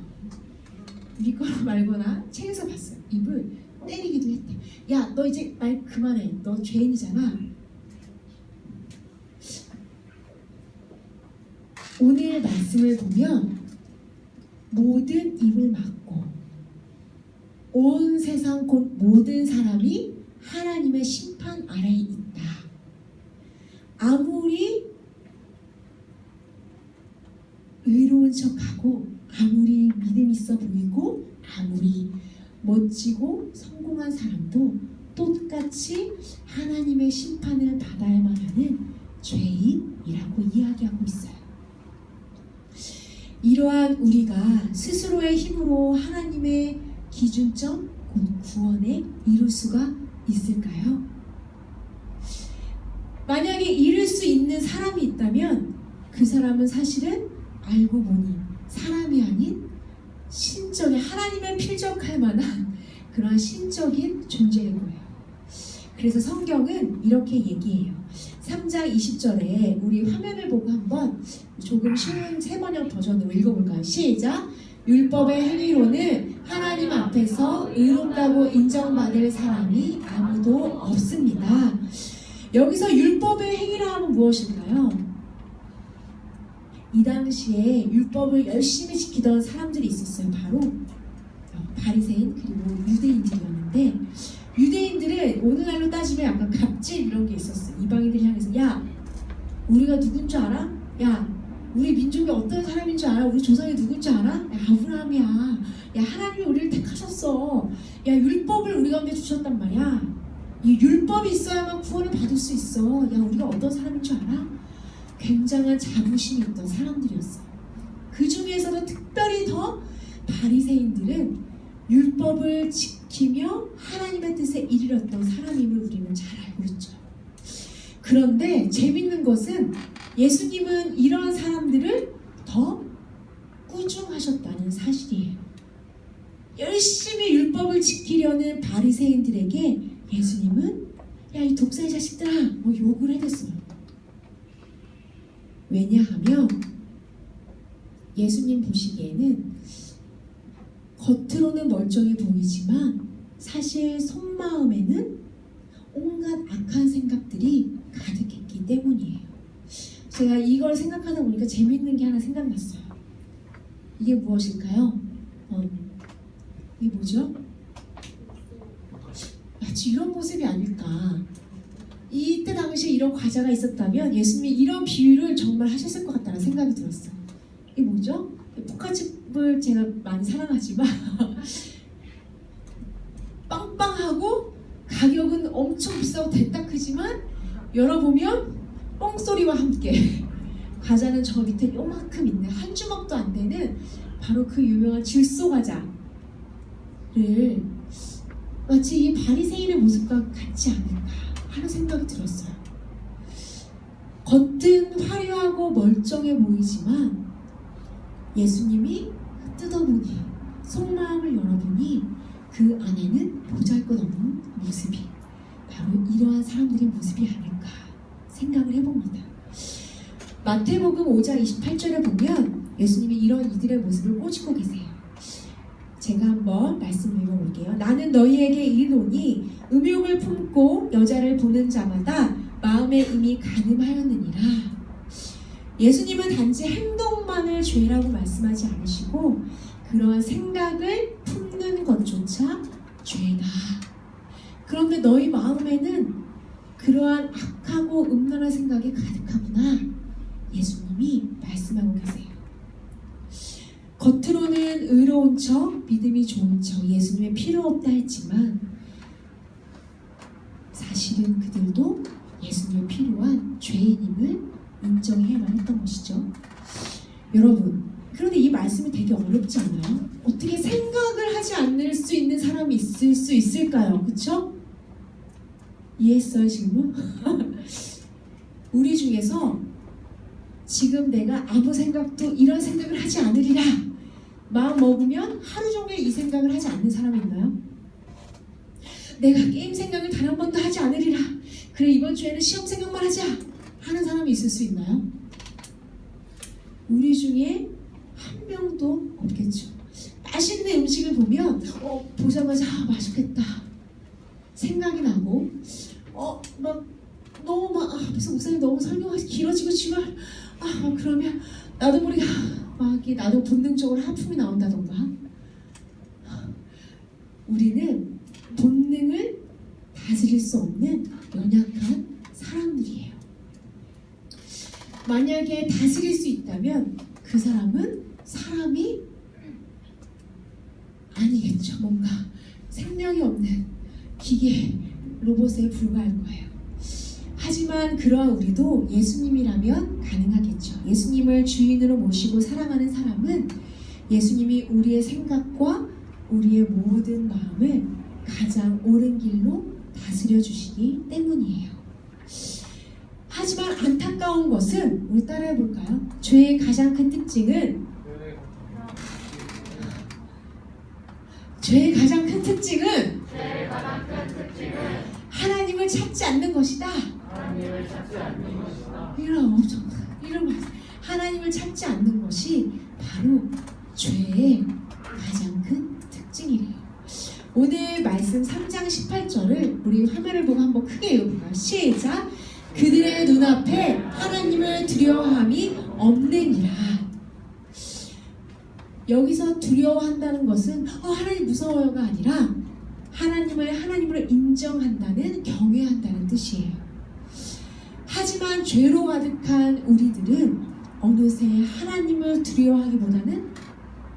S4: 믿거나 말거나 책에서 봤어요. 입을 때리기도 했대. 야, 너 이제 말 그만해. 너 죄인이잖아. 오늘 말씀을 보면 모든 입을 막고 온 세상 곧 모든 사람이 하나님의 심판 아래에 있다. 아무리 의로운 척하고 아무리 믿음 있어 보이고 아무리 멋지고 성공한 사람도 똑같이 하나님의 심판을 받아야만 하는 죄인이라고 이야기하고 있어요. 이러한 우리가 스스로의 힘으로 하나님의 기준점, 곧 구원에 이룰 수가 있을까요? 만약에 이룰 수 있는 사람이 있다면 그 사람은 사실은 알고 보니 사람이 아닌 신적인 하나님을 필적할 만한 그러한 신적인 존재인 거예요. 그래서 성경은 이렇게 얘기해요. 3장 20절에 우리 화면을 보고 한번 조금 쉬운 세번역 버전으로 읽어볼까요? 시작! 율법의 행위로는 하나님 앞에서 의롭다고 인정받을 사람이 아무도 없습니다. 여기서 율법의 행위라 하면 무엇일까요? 이 당시에 율법을 열심히 지키던 사람들이 있었어요. 바로 바리새인 그리고 유대인들이었는데 유대인들은 오늘날로 따지면 약간 갑질 이런 게 있었어요. 이방인들이 향해서 야 우리가 누군 줄 알아? 야 우리 민족이 어떤 사람인 줄 알아? 우리 조상이 누군 줄 알아? 야 아브라함이야. 야 하나님이 우리를 택하셨어. 야 율법을 우리 가운데 주셨단 말이야. 이 율법이 있어야만 구원을 받을 수 있어. 야 우리가 어떤 사람인 줄 알아? 굉장한 자부심이 있던 사람들이었어요. 그 중에서도 특별히 더 바리새인들은 율법을 지키며 하나님의 뜻에 이르렀던 사람임을 우리는 잘 알고 있죠. 그런데 재밌는 것은 예수님은 이러한 사람들을 더 꾸중하셨다는 사실이에요. 열심히 율법을 지키려는 바리새인들에게 예수님은 야 이 독사의 자식들아 욕을 해댔어요. 왜냐하면 예수님 보시기에는 겉으로는 멀쩡해 보이지만 사실 속마음에는 온갖 악한 생각들이 가득했기 때문이에요. 제가 이걸 생각하다 보니까 재밌는 게 하나 생각났어요. 이게 무엇일까요? 이게 뭐죠? 마치 이런 모습이 아닐까. 이때 당시에 이런 과자가 있었다면 예수님이 이런 비유를 정말 하셨을 것 같다는 생각이 들었어요. 이게 뭐죠? 포카칩을 제가 많이 사랑하지만 빵빵하고 가격은 엄청 비싸고 대따 크지만 열어보면 뻥소리와 함께 과자는 저 밑에 요만큼 있는 한 주먹도 안 되는 바로 그 유명한 질소 과자를 마치 이 바리새인의 모습과 같지 않을까 하는 생각이 들었어요. 겉은 화려하고 멀쩡해 보이지만 예수님이 뜯어보니 속마음을 열어보니 그 안에는 보잘것없는 모습이 바로 이러한 사람들의 모습이 아닐까 생각을 해봅니다. 마태복음 5장 28절에 보면 예수님이 이런 이들의 모습을 꼬집고 계세요. 제가 한번 말씀 읽어볼게요. 나는 너희에게 이르노니 음욕을 품고 여자를 보는 자마다 마음에 이미 간음하였느니라. 예수님은 단지 행동만을 죄라고 말씀하지 않으시고 그러한 생각을 품는 것조차 죄다. 그런데 너희 마음에는 그러한 악하고 음란한 생각이 가득하구나. 예수님이 말씀하고 계세요. 겉으로는 의로운 척, 믿음이 좋은 척, 예수님의 필요 없다 했지만 사실은 그들도 예수님의 필요한 죄인임을 인정해야만 했던 것이죠. 여러분, 그런데 이 말씀이 되게 어렵지 않아요? 어떻게 생각을 하지 않을 수 있는 사람이 있을 수 있을까요? 그렇죠? 이해했어요 지금은? 우리 중에서 지금 내가 아무 생각도 이런 생각을 하지 않으리라 마음 먹으면 하루 종일 이 생각을 하지 않는 사람이 있나요? 내가 게임 생각을 단 한 번도 하지 않으리라, 그래 이번 주에는 시험 생각만 하자 하는 사람이 있을 수 있나요? 우리 중에 한 명도 없겠죠. 맛있는 음식을 보면 보자마자 맛있겠다 생각이 나고 막 너무 앞에서 목사님 너무 설교가 길어지고 지금 그러면 나도 모르게 나도 본능적으로 하품이 나온다던가. 우리는 본능을 다스릴 수 없는 연약한 사람들이에요. 만약에 다스릴 수 있다면 그 사람은 사람이 아니겠죠. 뭔가 생명이 없는 기계, 로봇에 불과할 거예요. 하지만 그러한 우리도 예수님이라면 가능하겠죠. 예수님을 주인으로 모시고 사랑하는 사람은 예수님이 우리의 생각과 우리의 모든 마음을 가장 옳은 길로 다스려 주시기 때문이에요. 하지만 안타까운 것은, 우리 따라해 볼까요? 죄의 가장 큰 특징은 하나님을 찾지 않는 것이다. 이런 말씀. 하나님을 찾지 않는 것이 바로 죄의 가장 큰 특징이래요. 오늘 말씀 3장 18절을 우리 화면을 보고 한번 크게 읽어볼까요? 시작! 그들의 눈앞에 하나님을 두려워함이 없느니라. 여기서 두려워한다는 것은 하나님 무서워요가 아니라 하나님으로 인정한다는, 경외한다는 뜻이에요. 하지만 죄로 가득한 우리들은 어느새 하나님을 두려워하기보다는,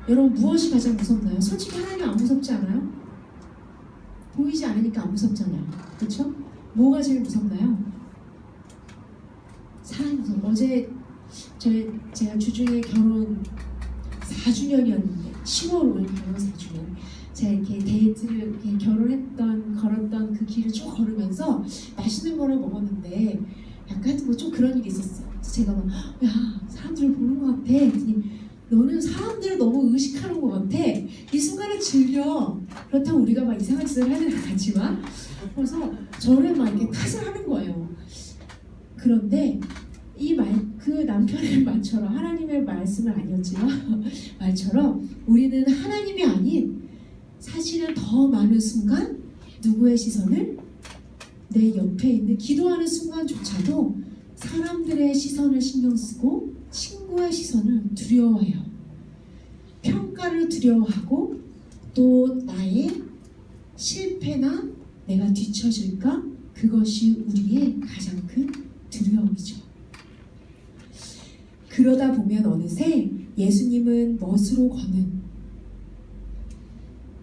S4: 여러분 무엇이 가장 무섭나요? 솔직히 하나님 안 무섭지 않아요? 보이지 않으니까 안 무섭잖아요. 그렇죠? 뭐가 제일 무섭나요? 사람이 무서워요. 어제 제가 주중에 결혼 4주년이었는데 10월 5일 결혼 4주년, 제가 이렇게 데이트를 걸었던 그 길을 쭉 걸으면서 맛있는 거를 먹었는데 약간 좀 그런 일이 있었어요. 그래서 제가 사람들을 보는 것 같아. 너는 사람들을 너무 의식하는 것 같아. 이 순간을 즐겨. 그렇다고 우리가 막 이상한 짓을 하는 건 아니지만, 그래서 저를 막 이렇게 탓을 하는 거예요. 그런데 그 남편의 말처럼, 하나님의 말씀은 아니었지만 말처럼 우리는 하나님이 아닌, 사실은 더 많은 순간 누구의 시선을, 내 옆에 있는 기도하는 순간조차도 사람들의 시선을 신경 쓰고 친구의 시선을 두려워해요. 평가를 두려워하고 또 나의 실패나 내가 뒤처질까, 그것이 우리의 가장 큰 두려움이죠. 그러다 보면 어느새 예수님은 멋으로 거는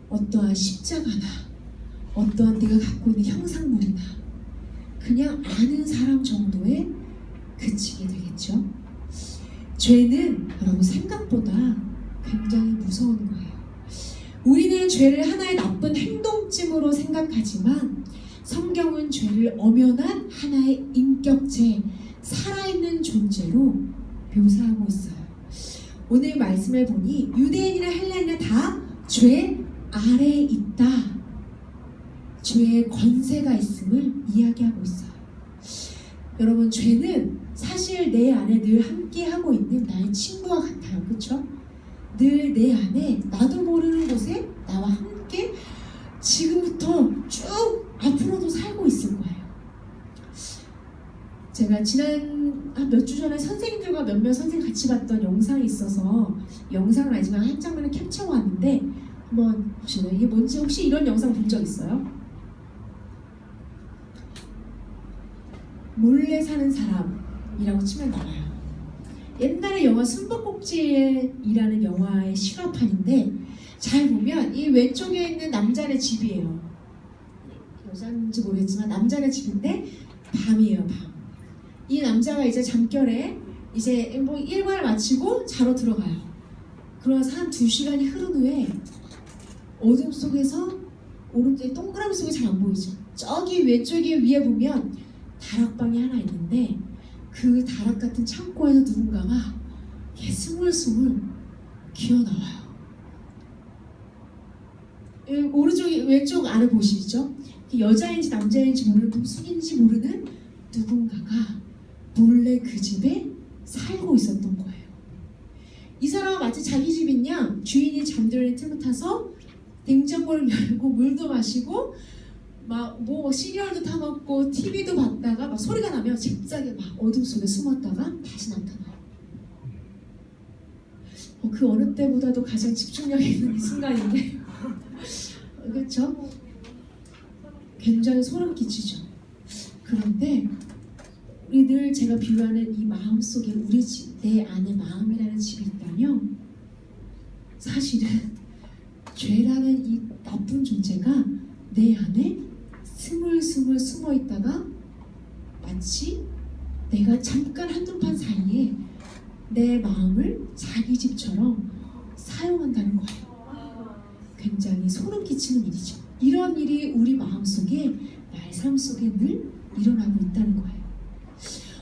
S4: 어떠한 십자가나 어떠한 내가 갖고 있는 형상물이나 그냥 아는 사람 정도에 그치게 되겠죠. 죄는 여러분 생각보다 굉장히 무서운 거예요. 우리는 죄를 하나의 나쁜 행동쯤으로 생각하지만 성경은 죄를 엄연한 하나의 인격체, 살아있는 존재로 묘사하고 있어요. 오늘 말씀을 보니 유대인이나 헬라인이나 다 죄 아래에 있다, 죄의 권세가 있음을 이야기하고 있어요. 여러분, 죄는 사실 내 안에 늘 함께하고 있는 나의 친구와 같아요. 그렇죠? 늘 내 안에 나도 모르는 곳에 나와 함께 지금부터 쭉 앞으로도 살고 있을 거예요. 제가 지난 몇 주 전에 선생님들과 몇몇 선생님 같이 봤던 영상이 있어서, 영상은 아니지만 한 장면을 캡처해 왔는데 한번 보시나요? 이게 뭔지 혹시 이런 영상 본 적 있어요? 몰래 사는 사람이라고 치면 나와요. 옛날에 영화 숨바꼭질이라는 영화의 실화판인데, 잘 보면 이 왼쪽에 있는 남자네 집이에요. 여자인지 모르겠지만 남자네 집인데 밤이에요. 밤. 이 남자가 이제 잠결에 이제 뭐 일과를 마치고 자러 들어가요. 그러면서 한 2시간이 흐른 후에 어둠 속에서 오른쪽에 동그라미 속에 잘 안 보이죠? 저기 왼쪽에 위에 보면 다락방이 하나 있는데 그 다락 같은 창고에서 누군가가 이렇게 스물스물 기어나와요. 오른쪽 왼쪽 아래 보시죠? 여자인지 남자인지 모르는 동숙인지 모르는 누군가가 몰래 그 집에 살고 있었던 거예요. 이 사람은 마치 자기 집인 양 주인이 잠들어 있는 틈을 타서 냉장고를 열고 물도 마시고 막 뭐 시리얼도 타먹고 TV도 봤다가 막 소리가 나면 잽싸게 막 어둠 속에 숨었다가 다시 나타나요. 그 어느 때보다도 가장 집중력 있는 이 순간인데 그렇죠? 굉장히 소름 끼치죠. 그런데 우리 늘 제가 비유하는 이 마음 속에 우리 집, 내 안에 마음이라는 집이 있다면 사실은 죄라는 이 나쁜 존재가 내 안에 스물스물 숨어 있다가 마치 내가 잠깐 한눈판 사이에 내 마음을 자기 집처럼 사용한다는 거예요. 굉장히 소름 끼치는 일이죠. 이런 일이 우리 마음속에 나의 삶 속에 늘 일어나고 있다는 거예요.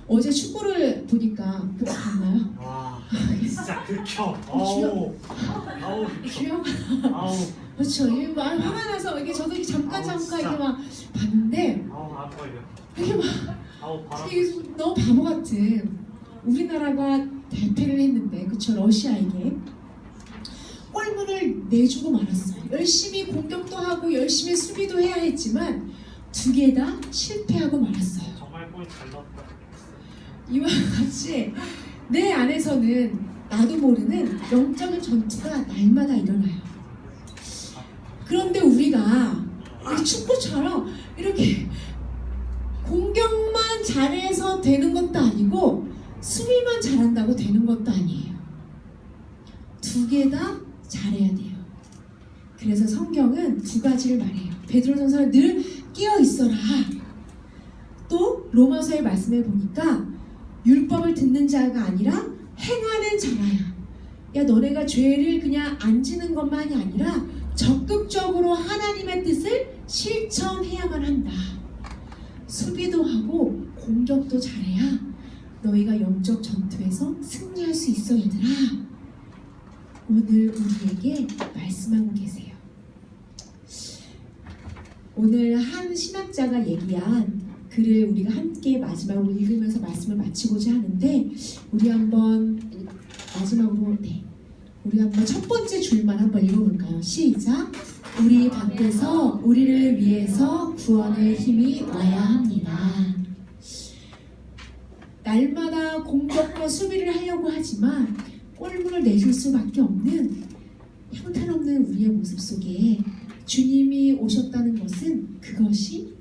S4: 어제 축구를 보니까 그거 봤나요?
S5: 와, 진짜 극혐. 아우, 아우,
S4: 귀여워.
S5: 아우,
S4: 그렇죠. 이게 막 화가 나서 이게 저도 이렇게 잠깐
S5: 진짜.
S4: 이렇게 막 봤는데
S5: 아우, 아파요.
S4: 이게 막
S5: 아우, 바람.
S4: 이게 너무 바보 같은 우리나라가 대패를 했는데 그쵸 러시아에게 골문을 내주고 말았어요. 열심히 공격도 하고 열심히 수비도 해야 했지만 두 개 다 실패하고 말았어요.
S5: 정말 골 잘 넣었다.
S4: 이와 같이 내 안에서는 나도 모르는 영적인 전투가 날마다 일어나요. 그런데 우리가 이 축구처럼 이렇게 공격만 잘해서 되는 것도 아니고 수비만 잘한다고 되는 것도 아니에요. 두 개 다 잘해야 돼요. 그래서 성경은 두 가지를 말해요. 베드로전서는 늘 끼어 있어라. 또 로마서의 말씀에 보니까 율법을 듣는 자가 아니라 행하는 자라야. 야 너네가 죄를 그냥 안 지는 것만이 아니라 적극적으로 하나님의 뜻을 실천해야만 한다. 수비도 하고 공격도 잘해야 너희가 영적 전투에서 승리할 수 있어 얘들아. 오늘 우리에게 말씀하고 계세요. 오늘 한 신학자가 얘기한 글을 우리가 함께 마지막으로 읽으면서 말씀을 마치고자 하는데 우리 한번 마지막으로 우리 한번 첫 번째 줄만 한번 읽어볼까요? 시작! 우리 밖에서 우리를 위해서 구원의 힘이 와야 합니다. 날마다 공격과 수비를 하려고 하지만 골문을 내줄 수밖에 없는 형편없는 우리의 모습 속에 주님이 오셨다는 것은 그것이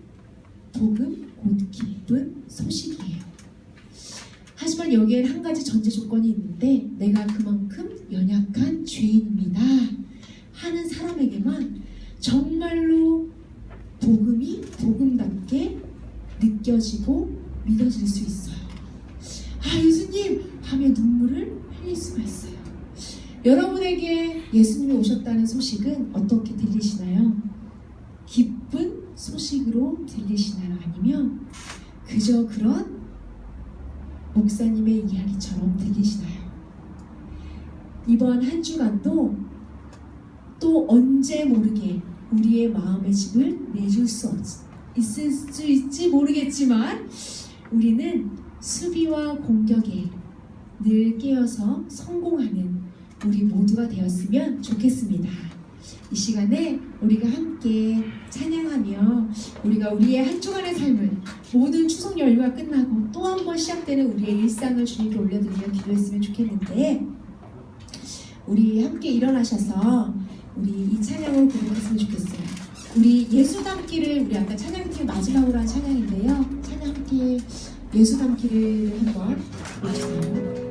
S4: 복음 곧 기쁜 소식이에요. 하지만 여기엔 한 가지 전제 조건이 있는데 내가 그만큼 연약한 죄인입니다 하는 사람에게만 정말로 복음이 복음답게 느껴지고 믿어질 수 있어요. 아 예수님 하며 눈물을 흘릴 수가 있어요. 여러분에게 예수님이 오셨다는 소식은 어떻게 들리시나요? 기쁜 소식으로 들리시나요? 아니면 그저 그런 목사님의 이야기처럼 들리시나요? 이번 한 주간도 또 언제 모르게 우리의 마음의 집을 내줄 수 있을 수 있지 모르겠지만 우리는 수비와 공격에 늘 깨어서 성공하는 우리 모두가 되었으면 좋겠습니다. 이 시간에 우리가 함께 찬양하며 우리가 우리의 한 주간의 삶을 모든 추석 연휴가 끝나고 또 한 번 시작되는 우리의 일상을 주님께 올려드리며 기도했으면 좋겠는데 우리 함께 일어나셔서 우리 이 찬양을 고백했으면 좋겠어요. 우리 예수 담기를 우리 아까 찬양팀 마지막으로 한 찬양인데요. 찬양 함께 예수 담기를 한번 보여주세요.